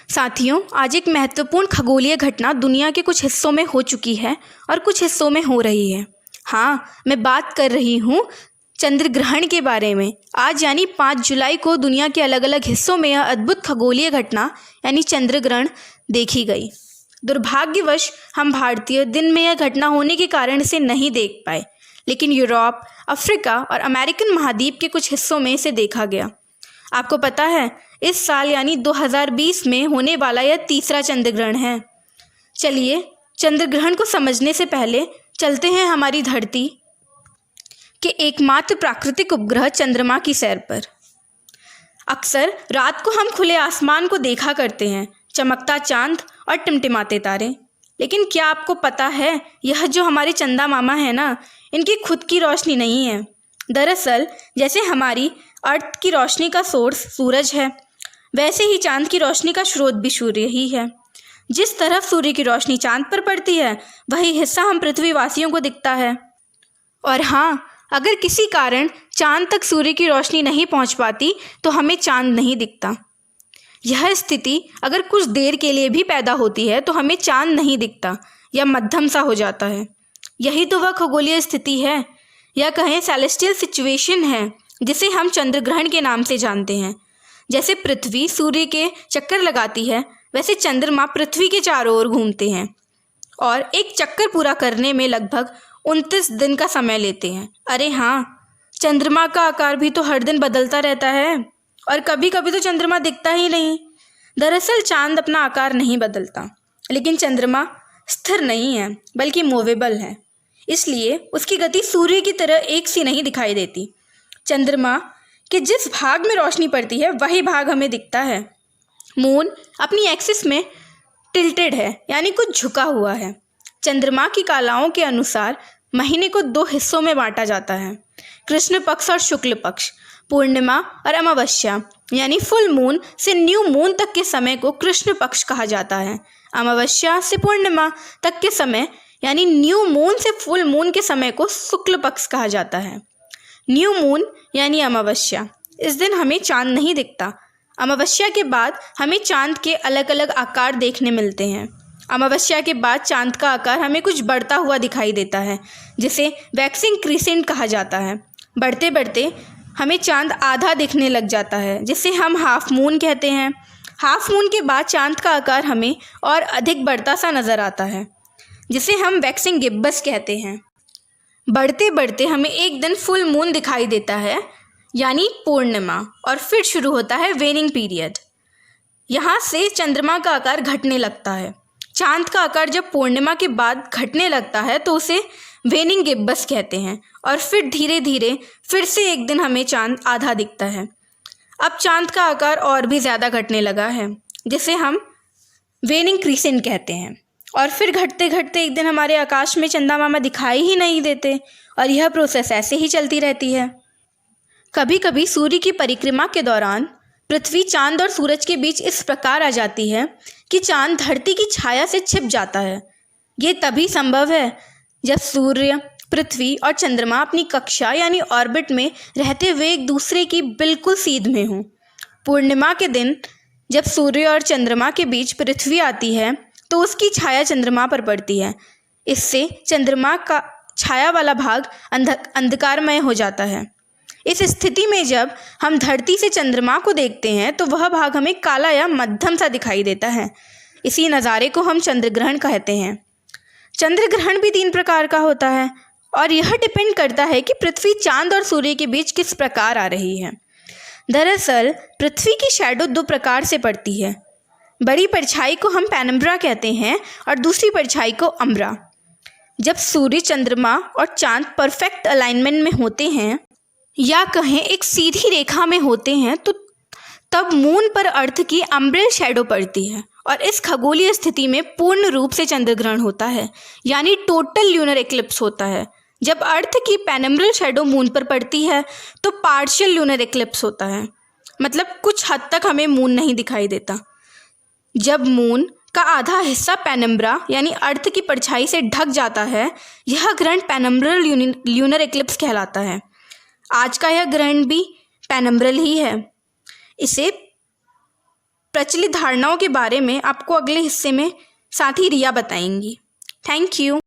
साथियों, आज एक महत्वपूर्ण खगोलीय घटना दुनिया के कुछ हिस्सों में हो चुकी है और कुछ हिस्सों में हो रही है। हाँ, मैं बात कर रही हूँ चंद्र ग्रहण के बारे में। आज यानी 5 जुलाई को दुनिया के अलग अलग हिस्सों में यह अद्भुत खगोलीय घटना यानी चंद्र ग्रहण देखी गई। दुर्भाग्यवश हम भारतीय दिन में यह घटना होने के कारण इसे नहीं देख पाए, लेकिन यूरोप, अफ्रीका और अमेरिकन महाद्वीप के कुछ हिस्सों में इसे देखा गया। आपको पता है, इस साल यानी 2020 में होने वाला यह तीसरा चंद्र ग्रहण है। चलिए, चंद्र ग्रहण को समझने से पहले चलते हैं हमारी धरती के एकमात्र प्राकृतिक उपग्रह चंद्रमा की सैर पर। अक्सर रात को हम खुले आसमान को देखा करते हैं, चमकता चांद और टिमटिमाते तारे। लेकिन क्या आपको पता है, यह जो हमारे चंदा मामा है ना, इनकी खुद की रोशनी नहीं है। दरअसल जैसे हमारी अर्थ की रोशनी का सोर्स सूरज है, वैसे ही चांद की रोशनी का स्रोत भी सूर्य ही है। जिस तरफ सूर्य की रोशनी चांद पर पड़ती है, वही हिस्सा हम पृथ्वीवासियों को दिखता है। और हाँ, अगर किसी कारण चांद तक सूर्य की रोशनी नहीं पहुंच पाती तो हमें चांद नहीं दिखता। यह स्थिति अगर कुछ देर के लिए भी पैदा होती है तो हमें चांद नहीं दिखता या मध्यम सा हो जाता है। यही तो वह खगोलीय स्थिति है, या कहें सेलेस्टियल सिचुएशन है, जिसे हम चंद्र ग्रहण के नाम से जानते हैं। जैसे पृथ्वी सूर्य के चक्कर लगाती है, वैसे चंद्रमा पृथ्वी के चारों ओर घूमते हैं और एक चक्कर पूरा करने में लगभग 29 दिन का समय लेते हैं। अरे हाँ, चंद्रमा का आकार भी तो हर दिन बदलता रहता है और कभी कभी तो चंद्रमा दिखता ही नहीं। दरअसल चांद अपना आकार नहीं बदलता, लेकिन चंद्रमा स्थिर नहीं है बल्कि मूवेबल है, इसलिए उसकी गति सूर्य की तरह एक सी नहीं दिखाई देती। चंद्रमा के जिस भाग में रोशनी पड़ती है वही भाग हमें दिखता है। मून अपनी एक्सिस में टिल्टेड है, यानी कुछ झुका हुआ है। चंद्रमा की कलाओं के अनुसार महीने को 2 हिस्सों में बांटा जाता है, कृष्ण पक्ष और शुक्ल पक्ष। पूर्णिमा और अमावस्या यानी फुल मून से न्यू मून तक के समय को कृष्ण पक्ष कहा जाता है। अमावस्या से पूर्णिमा तक के समय यानी न्यू मून से फुल मून के समय को शुक्ल पक्ष कहा जाता है। न्यू मून यानी अमावस्या, इस दिन हमें चांद नहीं दिखता। अमावस्या के बाद हमें चांद के अलग अलग आकार देखने मिलते हैं। अमावस्या के बाद चांद का आकार हमें कुछ बढ़ता हुआ दिखाई देता है, जिसे वैक्सिंग क्रिसेंट कहा जाता है। बढ़ते बढ़ते हमें चांद आधा दिखने लग जाता है, जिसे हम हाफ मून कहते हैं। हाफ मून के बाद चांद का आकार हमें और अधिक बढ़ता सा नज़र आता है, जिसे हम वैक्सिंग गिब्बस कहते हैं। बढ़ते बढ़ते हमें एक दिन फुल मून दिखाई देता है, यानी पूर्णिमा, और फिर शुरू होता है वेनिंग पीरियड। यहाँ से चंद्रमा का आकार घटने लगता है। चांद का आकार जब पूर्णिमा के बाद घटने लगता है तो उसे वेनिंग गिब्बस कहते हैं, और फिर धीरे धीरे फिर से एक दिन हमें चांद आधा दिखता है। अब चांद का आकार और भी ज़्यादा घटने लगा है, जिसे हम वेनिंग क्रिसेंट कहते हैं, और फिर घटते घटते एक दिन हमारे आकाश में चंदा मामा दिखाई ही नहीं देते, और यह प्रोसेस ऐसे ही चलती रहती है। कभी कभी सूर्य की परिक्रमा के दौरान पृथ्वी चांद और सूरज के बीच इस प्रकार आ जाती है कि चांद धरती की छाया से छिप जाता है। ये तभी संभव है जब सूर्य, पृथ्वी और चंद्रमा अपनी कक्षा यानी ऑर्बिट में रहते हुए एक दूसरे की बिल्कुल सीध में हों। पूर्णिमा के दिन जब सूर्य और चंद्रमा के बीच पृथ्वी आती है तो उसकी छाया चंद्रमा पर पड़ती है। इससे चंद्रमा का छाया वाला भाग अंधकारमय हो जाता है। इस स्थिति में जब हम धरती से चंद्रमा को देखते हैं तो वह भाग हमें काला या मध्यम सा दिखाई देता है। इसी नज़ारे को हम चंद्र ग्रहण कहते हैं। चंद्र ग्रहण भी 3 प्रकार का होता है, और यह डिपेंड करता है कि पृथ्वी चांद और सूर्य के बीच किस प्रकार आ रही है। दरअसल पृथ्वी की शैडो 2 प्रकार से पड़ती है। बड़ी परछाई को हम पेनम्ब्रा कहते हैं और दूसरी परछाई को अम्ब्रा। जब सूर्य, चंद्रमा और चांद परफेक्ट अलाइनमेंट में होते हैं, या कहें एक सीधी रेखा में होते हैं, तो तब मून पर अर्थ की अम्ब्रेल शैडो पड़ती है, और इस खगोलीय स्थिति में पूर्ण रूप से चंद्र ग्रहण होता है, यानी टोटल ल्यूनर एक्लिप्स होता है। जब अर्थ की पेनम्ब्रल शैडो मून पर पड़ती है तो पार्शियल ल्यूनर एक्लिप्स होता है, मतलब कुछ हद तक हमें मून नहीं दिखाई देता। जब मून का आधा हिस्सा पेनम्ब्रा यानी अर्थ की परछाई से ढक जाता है, यह ग्रहण पेनम्ब्रल ल्यूनर एक्लिप्स कहलाता है। आज का यह ग्रहण भी पेनम्ब्रल ही है। इसे प्रचलित धारणाओं के बारे में आपको अगले हिस्से में साथ ही रिया बताएंगी। Thank you.